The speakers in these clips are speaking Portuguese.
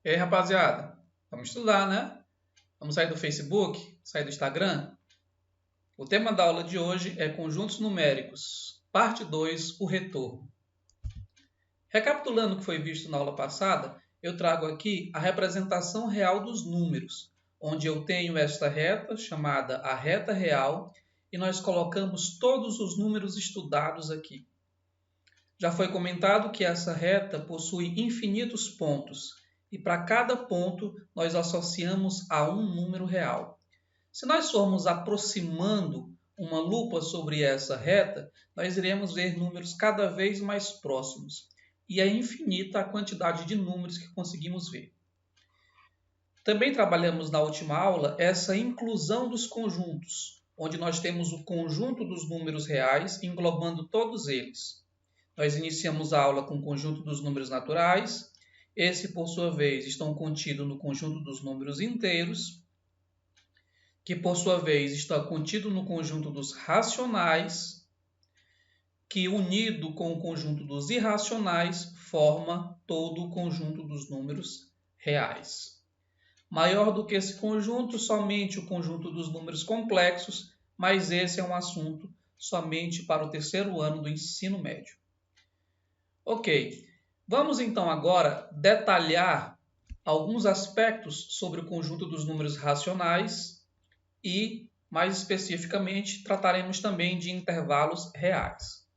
E aí, rapaziada? Vamos estudar, né? Vamos sair do Facebook, sair do Instagram? O tema da aula de hoje é Conjuntos Numéricos, parte 2, o retorno. Recapitulando o que foi visto na aula passada, eu trago aqui a representação real dos números, onde eu tenho esta reta, chamada a reta real, e nós colocamos todos os números estudados aqui. Já foi comentado que essa reta possui infinitos pontos, e para cada ponto nós associamos a um número real. Se nós formos aproximando uma lupa sobre essa reta, nós iremos ver números cada vez mais próximos, e é infinita a quantidade de números que conseguimos ver. Também trabalhamos na última aula essa inclusão dos conjuntos, onde nós temos o conjunto dos números reais englobando todos eles. Nós iniciamos a aula com o conjunto dos números naturais. Esse, por sua vez, estão contido no conjunto dos números inteiros, que, por sua vez, está contido no conjunto dos racionais, que, unido com o conjunto dos irracionais, forma todo o conjunto dos números reais. Maior do que esse conjunto, somente o conjunto dos números complexos, mas esse é um assunto somente para o terceiro ano do ensino médio. Ok, vamos então agora detalhar alguns aspectos sobre o conjunto dos números racionais e, mais especificamente, trataremos também de intervalos reais.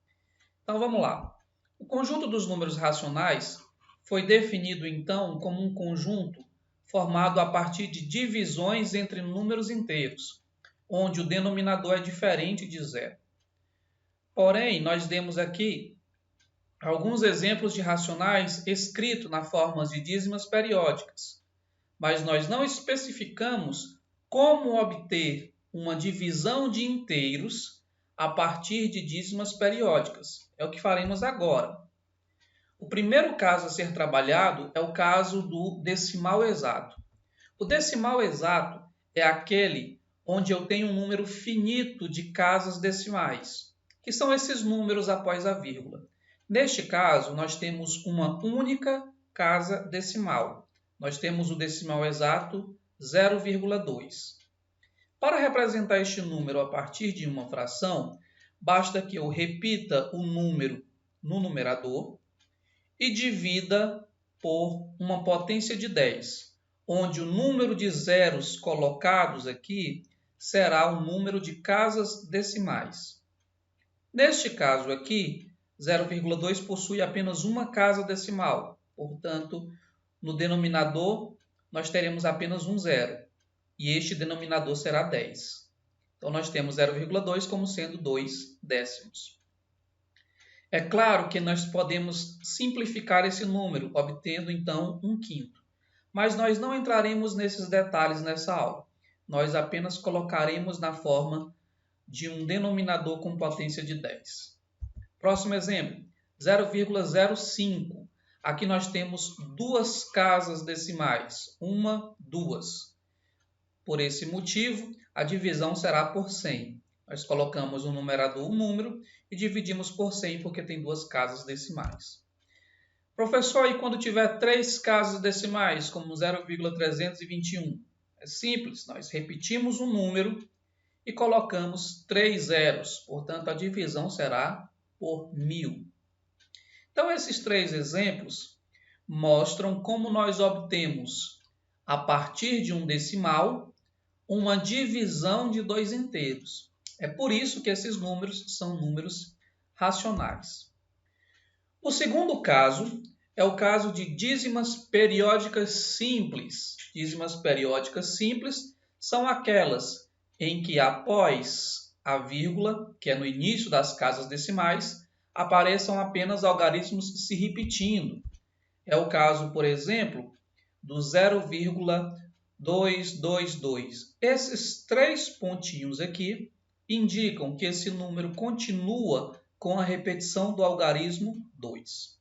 Então vamos lá. O conjunto dos números racionais foi definido então como um conjunto formado a partir de divisões entre números inteiros, onde o denominador é diferente de zero. Porém, nós demos aqui alguns exemplos de racionais escritos na forma de dízimas periódicas, mas nós não especificamos como obter uma divisão de inteiros a partir de dízimas periódicas. É o que faremos agora. O primeiro caso a ser trabalhado é o caso do decimal exato. O decimal exato é aquele onde eu tenho um número finito de casas decimais, que são esses números após a vírgula. Neste caso, nós temos uma única casa decimal. Nós temos o decimal exato 0,2. Para representar este número a partir de uma fração, basta que eu repita o número no numerador e divida por uma potência de 10, onde o número de zeros colocados aqui será o número de casas decimais. Neste caso aqui, 0,2 possui apenas uma casa decimal, portanto, no denominador nós teremos apenas um zero, e este denominador será 10. Então, nós temos 0,2 como sendo 2 décimos. É claro que nós podemos simplificar esse número, obtendo então 1/5, mas nós não entraremos nesses detalhes nessa aula. Nós apenas colocaremos na forma de um denominador com potência de 10. Próximo exemplo, 0,05. Aqui nós temos duas casas decimais, 1, 2. Por esse motivo, a divisão será por 100. Nós colocamos no numerador um número e dividimos por 100 porque tem duas casas decimais. Professor, e quando tiver três casas decimais, como 0,321? É simples, nós repetimos o número e colocamos 3 zeros, portanto a divisão será por 1000. Então, esses três exemplos mostram como nós obtemos, a partir de um decimal, uma divisão de dois inteiros. É por isso que esses números são números racionais. O segundo caso é o caso de dízimas periódicas simples. Dízimas periódicas simples são aquelas em que após a vírgula, que é no início das casas decimais, apareçam apenas algarismos se repetindo. É o caso, por exemplo, do 0,222. Esses três pontinhos aqui indicam que esse número continua com a repetição do algarismo 2.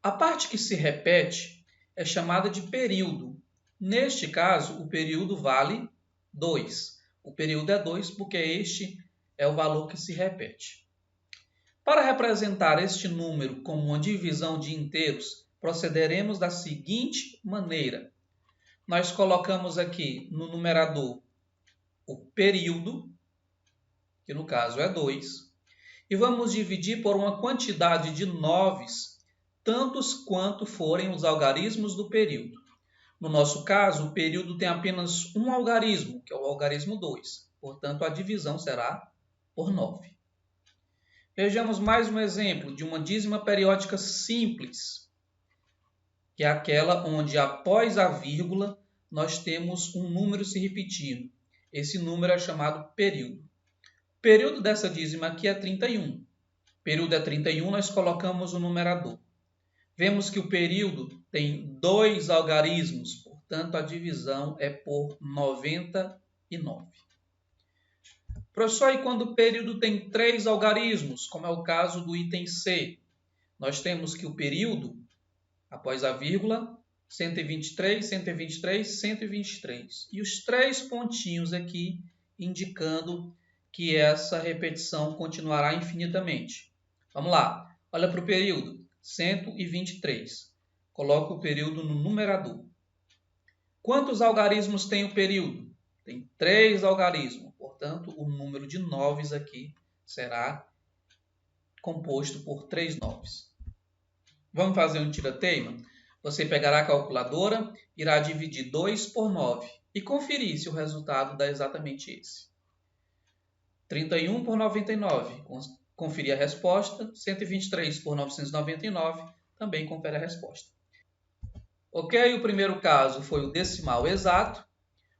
A parte que se repete é chamada de período. Neste caso, o período vale 2. O período é 2 porque este é o valor que se repete. Para representar este número como uma divisão de inteiros, procederemos da seguinte maneira. Nós colocamos aqui no numerador o período, que no caso é 2, e vamos dividir por uma quantidade de 9, tantos quanto forem os algarismos do período. No nosso caso, o período tem apenas um algarismo, que é o algarismo 2. Portanto, a divisão será por 9. Vejamos mais um exemplo de uma dízima periódica simples, que é aquela onde após a vírgula nós temos um número se repetindo. Esse número é chamado período. O período dessa dízima aqui é 31. O período é 31, nós colocamos o numerador. Vemos que o período tem 2 algarismos, portanto a divisão é por 99. Professor, e quando o período tem 3 algarismos, como é o caso do item C, nós temos que o período, após a vírgula, 123, 123, 123. E os 3 pontinhos aqui indicando que essa repetição continuará infinitamente. Vamos lá, olha para o período, 123. Coloca o período no numerador. Quantos algarismos tem o período? Tem 3 algarismos. Portanto, o número de 9 aqui será composto por 3 9s. Vamos fazer um tira-teima? Você pegará a calculadora, irá dividir 2 por 9 e conferir se o resultado dá exatamente esse. 31 por 99, conferir a resposta. 123 por 999, também confere a resposta. Ok, o primeiro caso foi o decimal exato.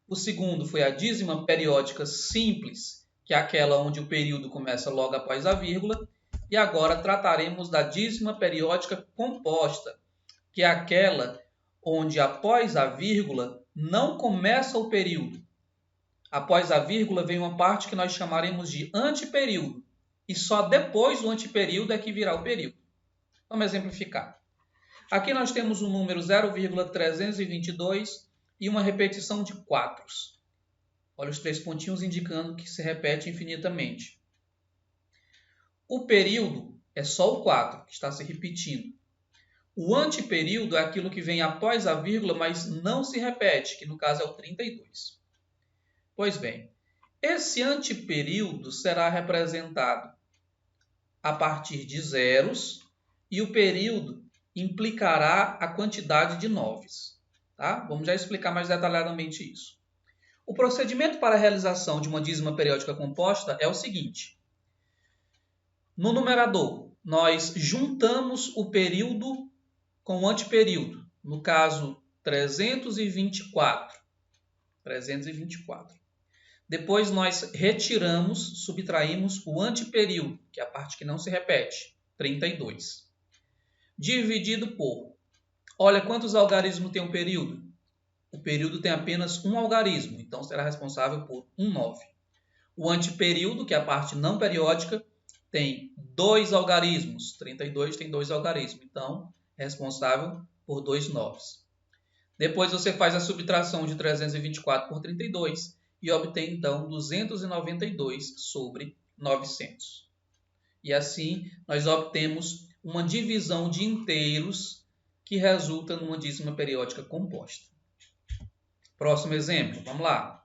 O segundo foi a dízima periódica simples, que é aquela onde o período começa logo após a vírgula. E agora trataremos da dízima periódica composta, que é aquela onde após a vírgula não começa o período. Após a vírgula vem uma parte que nós chamaremos de antiperíodo. E só depois do antiperíodo é que virá o período. Vamos exemplificar. Aqui nós temos o número 0,322 e uma repetição de 4. Olha os 3 pontinhos indicando que se repete infinitamente. O período é só o 4 que está se repetindo. O antiperíodo é aquilo que vem após a vírgula, mas não se repete, que no caso é o 32. Pois bem, esse antiperíodo será representado a partir de zeros e o período implicará a quantidade de 9s. Tá? Vamos já explicar mais detalhadamente isso. O procedimento para a realização de uma dízima periódica composta é o seguinte. No numerador, nós juntamos o período com o antiperíodo. No caso, 324. Depois nós retiramos, subtraímos o antiperíodo, que é a parte que não se repete, 32. Dividido por... Olha quantos algarismos tem um período. O período tem apenas um algarismo, então será responsável por 9. O antiperíodo, que é a parte não periódica, tem 2 algarismos. 32 tem 2 algarismos, então é responsável por 2 9s. Depois você faz a subtração de 324 por 32 e obtém então 292 sobre 900. E assim nós obtemos uma divisão de inteiros que resulta numa dízima periódica composta. Próximo exemplo, vamos lá.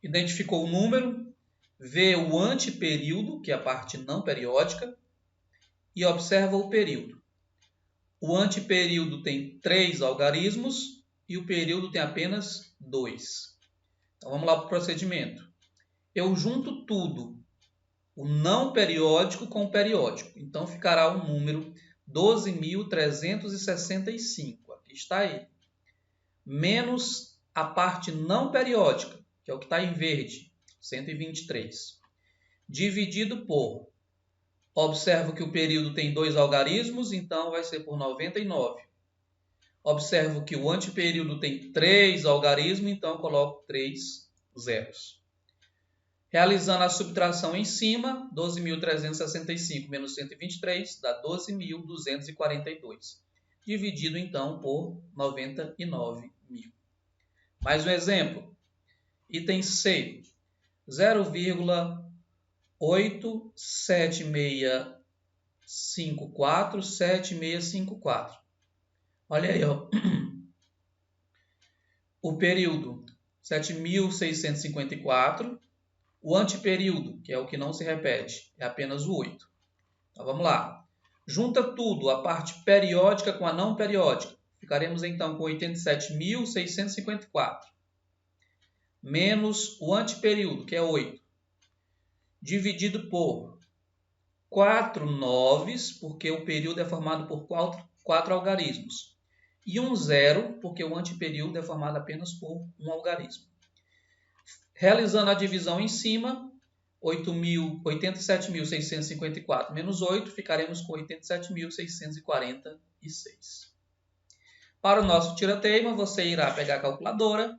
Identificou o número, vê o antiperíodo, que é a parte não periódica, e observa o período. O antiperíodo tem 3 algarismos e o período tem apenas 2. Então vamos lá para o procedimento. Eu junto tudo, o não periódico com o periódico. Então ficará o número 12.365. Aqui está ele. Menos a parte não periódica, que é o que está em verde, 123. Dividido por... Observo que o período tem 2 algarismos, então vai ser por 99. Observo que o antiperíodo tem 3 algarismos, então coloco 3 zeros. Realizando a subtração em cima, 12.365 menos 123 dá 12.242. Dividido então por 99.000. Mais um exemplo. Item C. 0,876547654. Olha aí, ó. O período 7.654. O antiperíodo, que é o que não se repete, é apenas o 8. Então, vamos lá. Junta tudo, a parte periódica com a não periódica. Ficaremos, então, com 87.654. Menos o antiperíodo, que é 8. Dividido por 4 noves, porque o período é formado por 4 algarismos. E um zero, porque o antiperíodo é formado apenas por um algarismo. Realizando a divisão em cima, 87.654 menos 8, ficaremos com 87.646. Para o nosso tira-teima, você irá pegar a calculadora,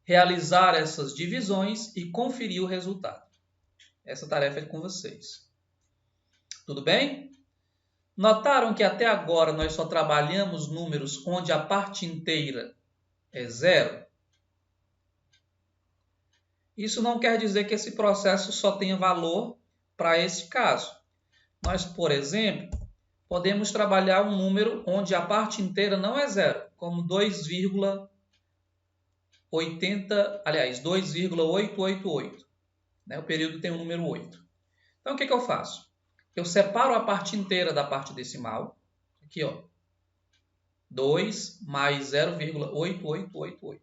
realizar essas divisões e conferir o resultado. Essa tarefa é com vocês. Tudo bem? Notaram que até agora nós só trabalhamos números onde a parte inteira é zero? Isso não quer dizer que esse processo só tenha valor para esse caso. Nós, por exemplo, podemos trabalhar um número onde a parte inteira não é zero, como 2,888. O período tem o número 8. Então, o que eu faço? Eu separo a parte inteira da parte decimal. Aqui, ó. 2 mais 0,8888.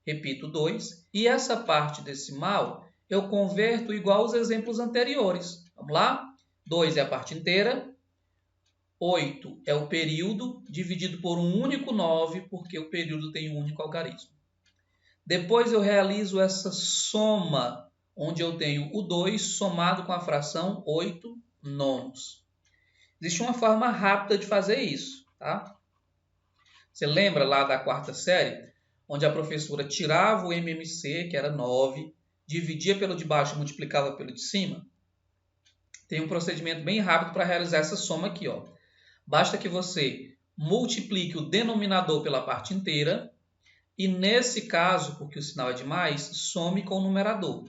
Repito, 2. E essa parte decimal eu converto igual aos exemplos anteriores. Vamos lá? 2 é a parte inteira. 8 é o período dividido por um único 9, porque o período tem um único algarismo. Depois eu realizo essa soma, onde eu tenho o 2 somado com a fração 8 nonos. Existe uma forma rápida de fazer isso, tá? Você lembra lá da quarta série? Onde a professora tirava o MMC, que era 9, dividia pelo de baixo e multiplicava pelo de cima? Tem um procedimento bem rápido para realizar essa soma aqui, ó. Basta que você multiplique o denominador pela parte inteira e, nesse caso, porque o sinal é de mais, some com o numerador.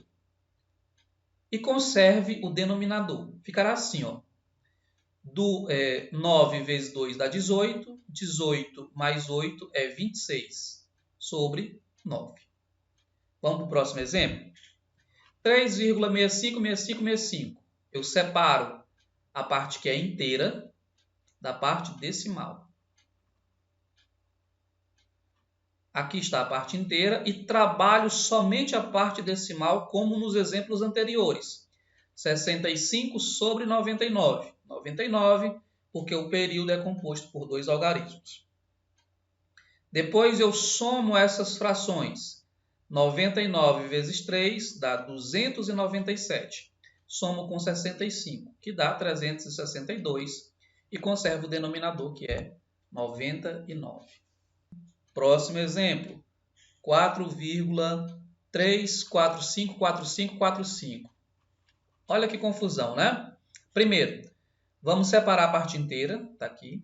E conserve o denominador. Ficará assim, ó. 9 vezes 2 dá 18, 18 mais 8 é 26. Sobre 9. Vamos para o próximo exemplo? 3,656565. Eu separo a parte que é inteira da parte decimal. Aqui está a parte inteira e trabalho somente a parte decimal como nos exemplos anteriores. 65 sobre 99. 99 porque o período é composto por 2 algarismos. Depois eu somo essas frações. 99 vezes 3 dá 297. Somo com 65, que dá 362. E conservo o denominador, que é 99. Próximo exemplo. 4,3454545. Olha que confusão, né? Primeiro, vamos separar a parte inteira, está aqui.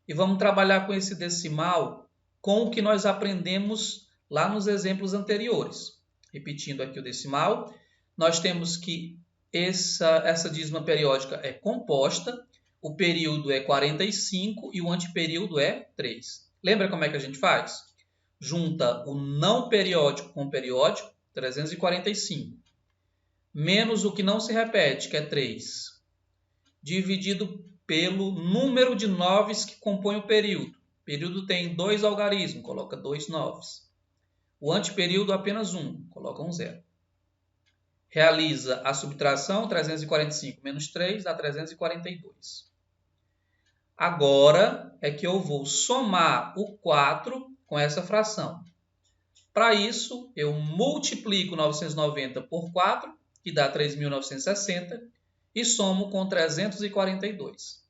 E vamos trabalhar com esse decimal com o que nós aprendemos lá nos exemplos anteriores. Repetindo aqui o decimal, nós temos que essa dízima periódica é composta, o período é 45 e o antiperíodo é 3. Lembra como é que a gente faz? Junta o não periódico com o periódico, 345, menos o que não se repete, que é 3, dividido pelo número de noves que compõe o período. O período tem 2 algarismos, coloca 2 noves. O antiperíodo apenas 1, coloca um 0. Realiza a subtração, 345 menos 3 dá 342. Agora é que eu vou somar o 4 com essa fração. Para isso, eu multiplico 990 por 4, que dá 3.960, e somo com 342,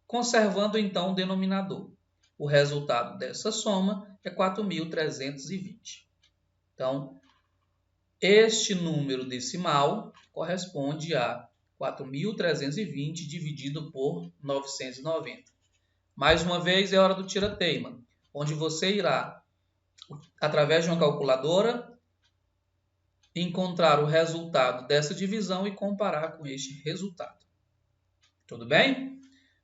conservando então o denominador. O resultado dessa soma é 4.320. Então, este número decimal corresponde a 4.320 dividido por 990. Mais uma vez, é hora do tira-teima, onde você irá, através de uma calculadora, encontrar o resultado dessa divisão e comparar com este resultado. Tudo bem?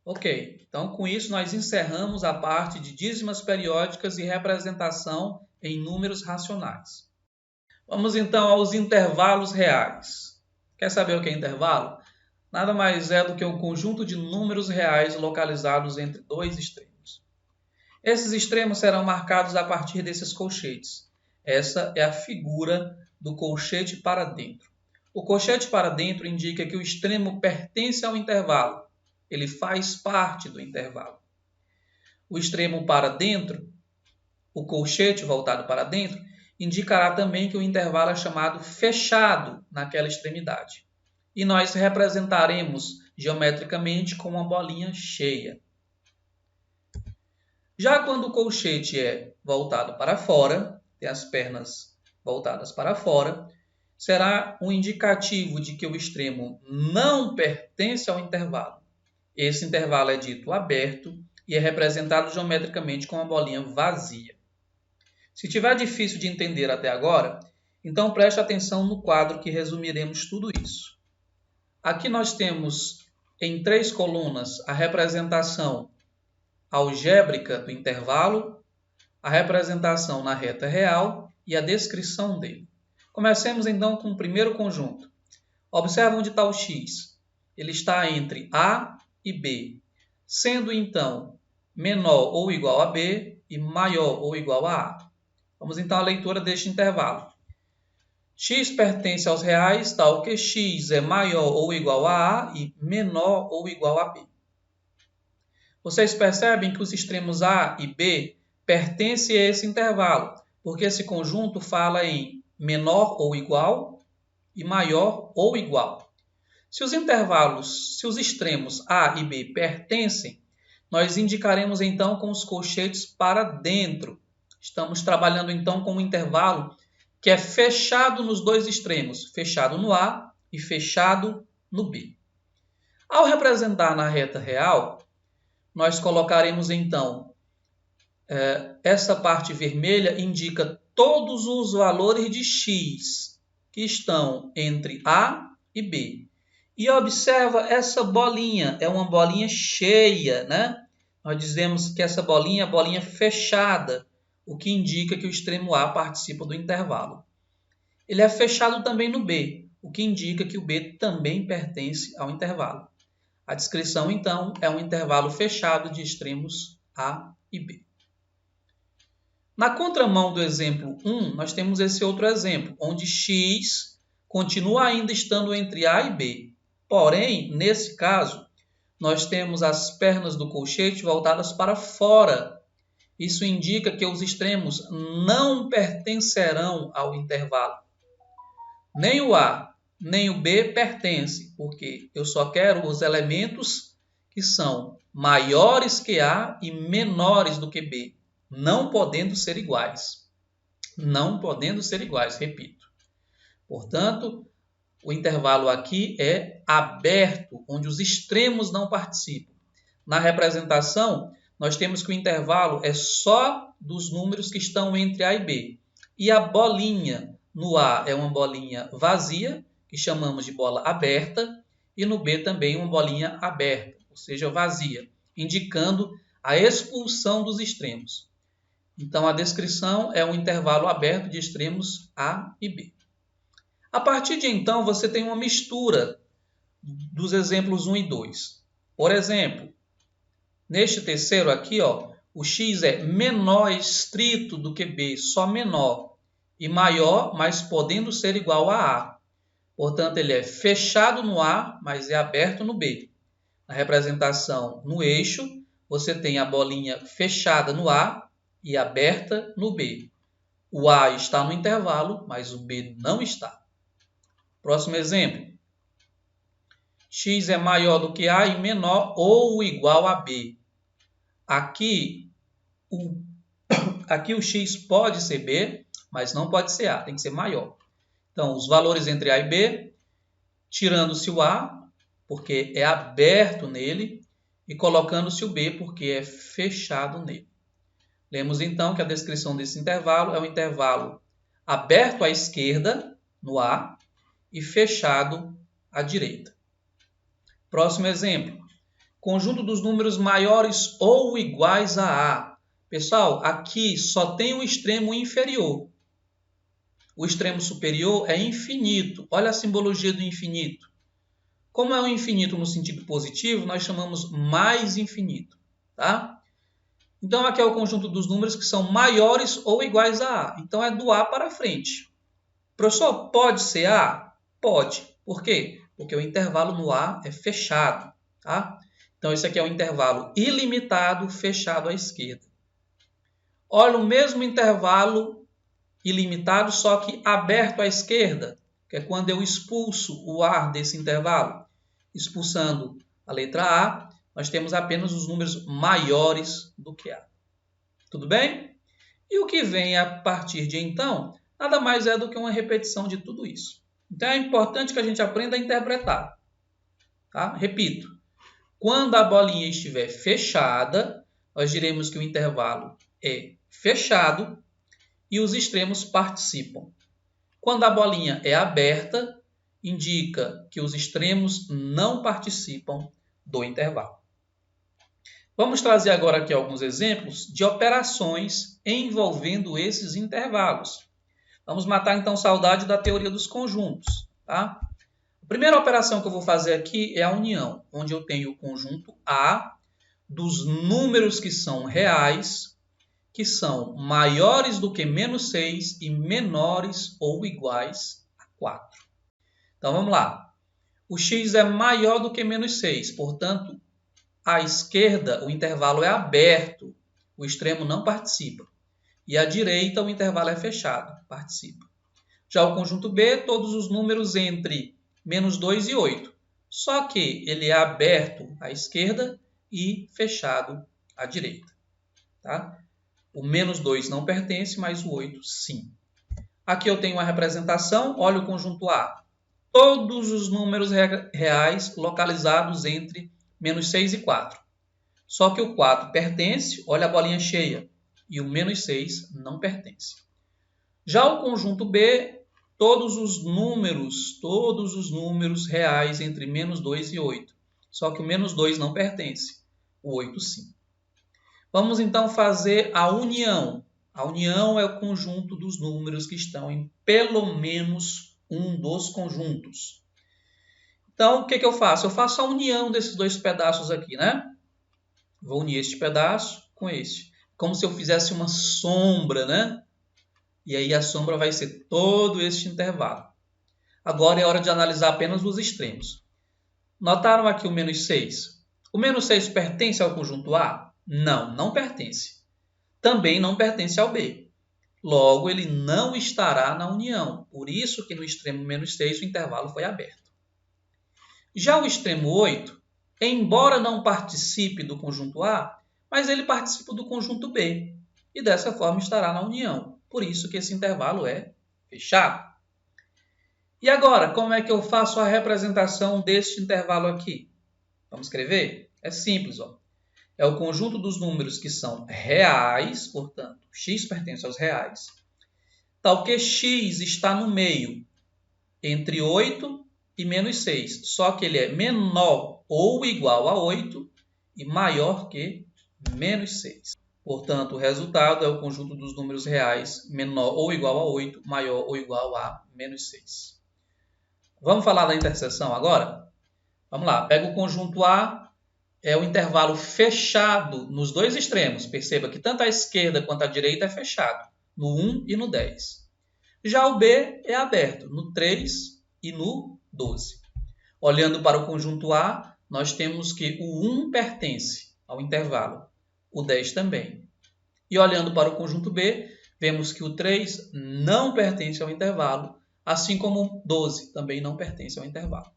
Ok, então com isso nós encerramos a parte de dízimas periódicas e representação em números racionais. Vamos então aos intervalos reais. Quer saber o que é intervalo? Nada mais é do que um conjunto de números reais localizados entre dois extremos. Esses extremos serão marcados a partir desses colchetes. Essa é a figura do colchete para dentro. O colchete para dentro indica que o extremo pertence ao intervalo. Ele faz parte do intervalo. O extremo para dentro, o colchete voltado para dentro, indicará também que o intervalo é chamado fechado naquela extremidade. E nós representaremos geometricamente com uma bolinha cheia. Já quando o colchete é voltado para fora, tem as pernas voltadas para fora, será um indicativo de que o extremo não pertence ao intervalo. Esse intervalo é dito aberto e é representado geometricamente com uma bolinha vazia. Se estiver difícil de entender até agora, então preste atenção no quadro que resumiremos tudo isso. Aqui nós temos em 3 colunas a representação algébrica do intervalo, a representação na reta real e a descrição dele. Comecemos então com o primeiro conjunto. Observe onde está o x. Ele está entre A e B, sendo então menor ou igual a B e maior ou igual a A. Vamos então à leitura deste intervalo. X pertence aos reais, tal que x é maior ou igual a A e menor ou igual a B. Vocês percebem que os extremos A e B pertencem a esse intervalo, porque esse conjunto fala em menor ou igual e maior ou igual. Se os extremos A e B pertencem, nós indicaremos então com os colchetes para dentro. Estamos trabalhando então com um intervalo que é fechado nos dois extremos, fechado no A e fechado no B. Ao representar na reta real, nós colocaremos então, essa parte vermelha indica todos os valores de x que estão entre A e B. E observa essa bolinha, é uma bolinha cheia, né? Nós dizemos que essa bolinha é a bolinha fechada, o que indica que o extremo A participa do intervalo. Ele é fechado também no B, o que indica que o B também pertence ao intervalo. A descrição, então, é um intervalo fechado de extremos A e B. Na contramão do exemplo 1, nós temos esse outro exemplo, onde x continua ainda estando entre A e B. Porém, nesse caso, nós temos as pernas do colchete voltadas para fora. Isso indica que os extremos não pertencerão ao intervalo. Nem o A, nem o B pertencem, porque eu só quero os elementos que são maiores que A e menores do que B, não podendo ser iguais. Não podendo ser iguais, repito. Portanto, o intervalo aqui é aberto, onde os extremos não participam. Na representação, nós temos que o intervalo é só dos números que estão entre A e B. E a bolinha no A é uma bolinha vazia, que chamamos de bola aberta, e no B também uma bolinha aberta, ou seja, vazia, indicando a expulsão dos extremos. Então, a descrição é um intervalo aberto de extremos A e B. A partir de então, você tem uma mistura dos exemplos 1 e 2. Por exemplo, neste terceiro aqui, o x é menor estrito do que B, só menor, e maior, mas podendo ser igual a A. Portanto, ele é fechado no A, mas é aberto no B. Na representação no eixo, você tem a bolinha fechada no A e aberta no B. O A está no intervalo, mas o B não está. Próximo exemplo. X é maior do que A e menor ou igual a B. Aqui o X pode ser B, mas não pode ser A, tem que ser maior. Então, os valores entre A e B, tirando-se o A, porque é aberto nele, e colocando-se o B, porque é fechado nele. Lemos então que a descrição desse intervalo é um intervalo aberto à esquerda, no A, e fechado à direita. Próximo exemplo. Conjunto dos números maiores ou iguais a A. Pessoal, aqui só tem o extremo inferior. O extremo superior é infinito. Olha a simbologia do infinito. Como é um infinito no sentido positivo, nós chamamos mais infinito. Tá? Então, aqui é o conjunto dos números que são maiores ou iguais a A. Então, é do A para frente. Professor, pode ser A? Pode. Por quê? Porque o intervalo no A é fechado. Tá? Então, esse aqui é um intervalo ilimitado fechado à esquerda. Olha o mesmo intervalo ilimitado, só que aberto à esquerda, que é quando eu expulso o ar desse intervalo. Expulsando a letra A, nós temos apenas os números maiores do que A. Tudo bem? E o que vem a partir de então, nada mais é do que uma repetição de tudo isso. Então é importante que a gente aprenda a interpretar. Tá? Repito, quando a bolinha estiver fechada, nós diremos que o intervalo é fechado e os extremos participam. Quando a bolinha é aberta, indica que os extremos não participam do intervalo. Vamos trazer agora aqui alguns exemplos de operações envolvendo esses intervalos. Vamos matar então saudade da teoria dos conjuntos. Tá? A primeira operação que eu vou fazer aqui é a união, onde eu tenho o conjunto A dos números que são reais, que são maiores do que menos 6 e menores ou iguais a 4. Então, vamos lá. O x é maior do que menos 6, portanto, à esquerda o intervalo é aberto, o extremo não participa. E à direita o intervalo é fechado, participa. Já o conjunto B, todos os números entre menos 2 e 8. Só que ele é aberto à esquerda e fechado à direita. Tá? O menos 2 não pertence, mas o 8 sim. Aqui eu tenho uma representação, olha o conjunto A. Todos os números reais localizados entre menos 6 e 4. Só que o 4 pertence, olha a bolinha cheia, e o menos 6 não pertence. Já o conjunto B, todos os números reais entre menos 2 e 8. Só que o menos 2 não pertence, o 8 sim. Vamos então fazer a união. A união é o conjunto dos números que estão em pelo menos um dos conjuntos. Então, o que eu faço? Eu faço a união desses dois pedaços aqui, né? Vou unir este pedaço com este. Como se eu fizesse uma sombra, né? E aí a sombra vai ser todo este intervalo. Agora é hora de analisar apenas os extremos. Notaram aqui o menos 6? O menos 6 pertence ao conjunto A? Não, não pertence. Também não pertence ao B. Logo, ele não estará na união. Por isso que no extremo menos 6 o intervalo foi aberto. Já o extremo 8, embora não participe do conjunto A, mas ele participa do conjunto B. E dessa forma estará na união. Por isso que esse intervalo é fechado. E agora, como é que eu faço a representação deste intervalo aqui? Vamos escrever? É simples, ó. É o conjunto dos números que são reais, portanto, x pertence aos reais, tal que x está no meio, entre 8 e menos 6, só que ele é menor ou igual a 8 e maior que menos 6. Portanto, o resultado é o conjunto dos números reais menor ou igual a 8, maior ou igual a menos 6. Vamos falar da interseção agora? Vamos lá, pega o conjunto A, é o intervalo fechado nos dois extremos. Perceba que tanto a esquerda quanto a direita é fechado, no 1 e no 10. Já o B é aberto, no 3 e no 12. Olhando para o conjunto A, nós temos que o 1 pertence ao intervalo, o 10 também. E olhando para o conjunto B, vemos que o 3 não pertence ao intervalo, assim como o 12 também não pertence ao intervalo.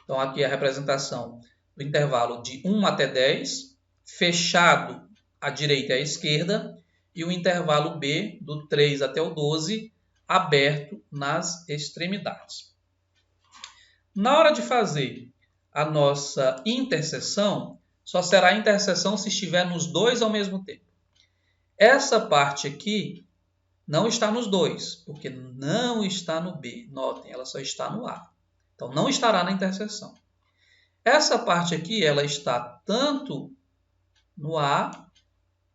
Então, aqui é a representação do intervalo de 1 até 10, fechado à direita e à esquerda, e o intervalo B, do 3 até o 12, aberto nas extremidades. Na hora de fazer a nossa interseção, só será interseção se estiver nos dois ao mesmo tempo. Essa parte aqui não está nos dois, porque não está no B. Notem, ela só está no A. Então, não estará na interseção. Essa parte aqui ela está tanto no A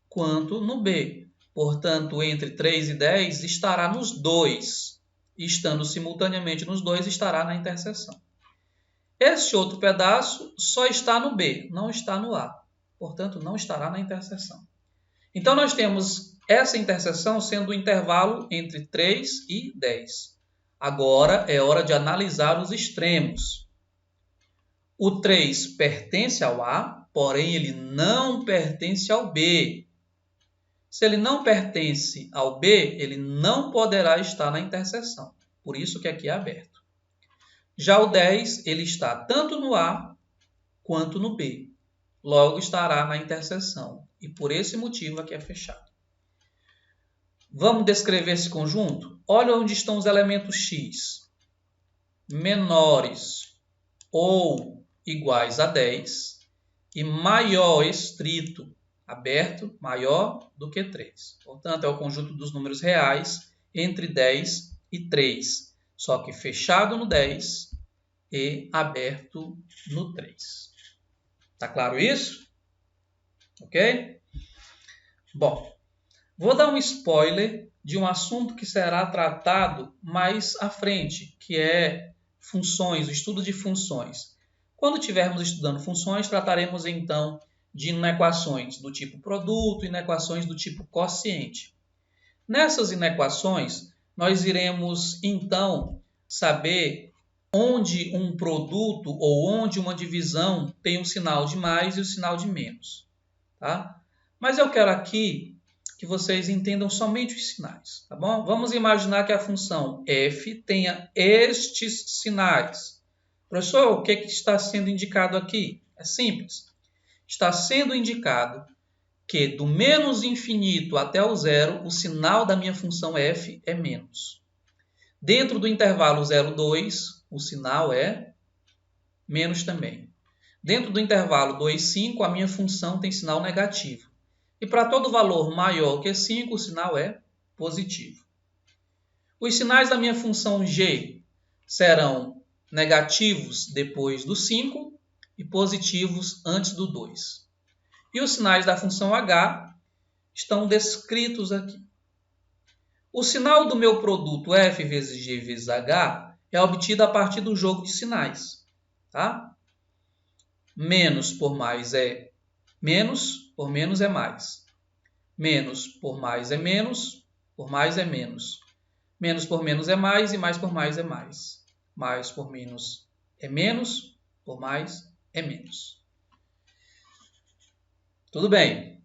quanto no B. Portanto, entre 3 e 10 estará nos dois. E estando simultaneamente nos dois, estará na interseção. Este outro pedaço só está no B, não está no A. Portanto, não estará na interseção. Então, nós temos essa interseção sendo o intervalo entre 3 e 10. Agora é hora de analisar os extremos. O 3 pertence ao A, porém ele não pertence ao B. Se ele não pertence ao B, ele não poderá estar na interseção. Por isso que aqui é aberto. Já o 10, ele está tanto no A quanto no B. Logo estará na interseção. E por esse motivo aqui é fechado. Vamos descrever esse conjunto? Olha onde estão os elementos x. Menores ou iguais a 10 e maior estrito, aberto, maior do que 3. Portanto, é o conjunto dos números reais entre 10 e 3. Só que fechado no 10 e aberto no 3. Tá claro isso? Ok? Bom, vou dar um spoiler de um assunto que será tratado mais à frente, que é funções, o estudo de funções. Quando estivermos estudando funções, trataremos então de inequações do tipo produto, inequações do tipo quociente. Nessas inequações, nós iremos então saber onde um produto ou onde uma divisão tem um sinal de mais e o sinal de menos. Tá? Mas eu quero aqui que vocês entendam somente os sinais. Tá bom? Vamos imaginar que a função f tenha estes sinais. Professor, o que está sendo indicado aqui? É simples. Está sendo indicado que do menos infinito até o zero, o sinal da minha função f é menos. Dentro do intervalo 0, 2, o sinal é menos também. Dentro do intervalo 2, 5, a minha função tem sinal negativo. E para todo valor maior que 5, o sinal é positivo. Os sinais da minha função g serão negativos depois do 5 e positivos antes do 2. E os sinais da função h estão descritos aqui. O sinal do meu produto f vezes g vezes h é obtido a partir do jogo de sinais. Tá? Menos por mais é menos, por menos é mais. Menos por mais é menos, por mais é menos. Menos por menos é mais e mais por mais é mais. Mais por menos é menos, por mais é menos. Tudo bem.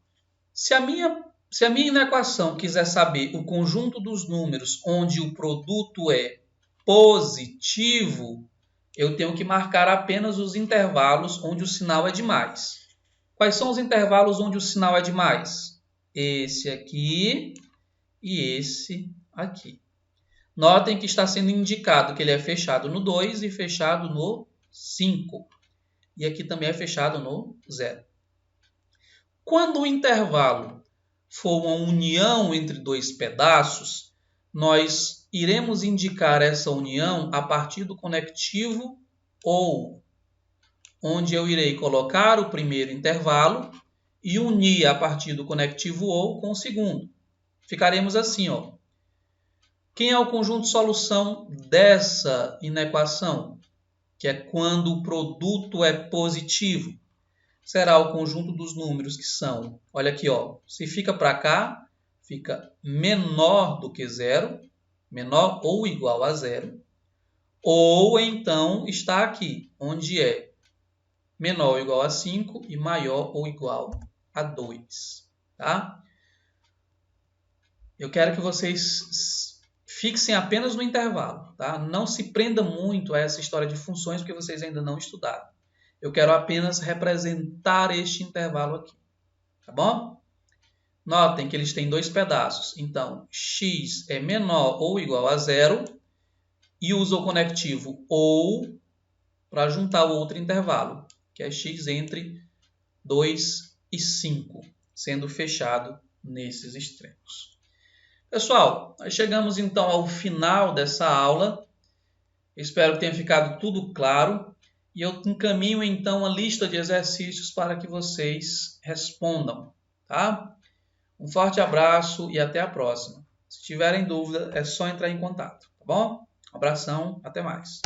Se a minha inequação quiser saber o conjunto dos números onde o produto é positivo, eu tenho que marcar apenas os intervalos onde o sinal é de mais. Quais são os intervalos onde o sinal é de mais? Esse aqui e esse aqui. Notem que está sendo indicado que ele é fechado no 2 e fechado no 5. E aqui também é fechado no 0. Quando o intervalo for uma união entre dois pedaços, nós iremos indicar essa união a partir do conectivo ou, onde eu irei colocar o primeiro intervalo e unir a partir do conectivo ou com o segundo. Ficaremos assim, ó. Quem é o conjunto de solução dessa inequação? Que é quando o produto é positivo. Será o conjunto dos números que são, olha aqui, ó, se fica para cá, fica menor do que zero, menor ou igual a zero, ou então está aqui, onde é menor ou igual a 5 e maior ou igual a 2. Tá? Eu quero que vocês fixem apenas no intervalo. Tá? Não se prenda muito a essa história de funções, porque vocês ainda não estudaram. Eu quero apenas representar este intervalo aqui. Tá bom? Notem que eles têm dois pedaços. Então, x é menor ou igual a zero e usa o conectivo ou para juntar o outro intervalo, que é x entre 2 e 5, sendo fechado nesses extremos. Pessoal, nós chegamos então ao final dessa aula. Espero que tenha ficado tudo claro. e eu encaminho então a lista de exercícios para que vocês respondam, tá? Um forte abraço e até a próxima. Se tiverem dúvida, é só entrar em contato, tá bom? Um abração, até mais.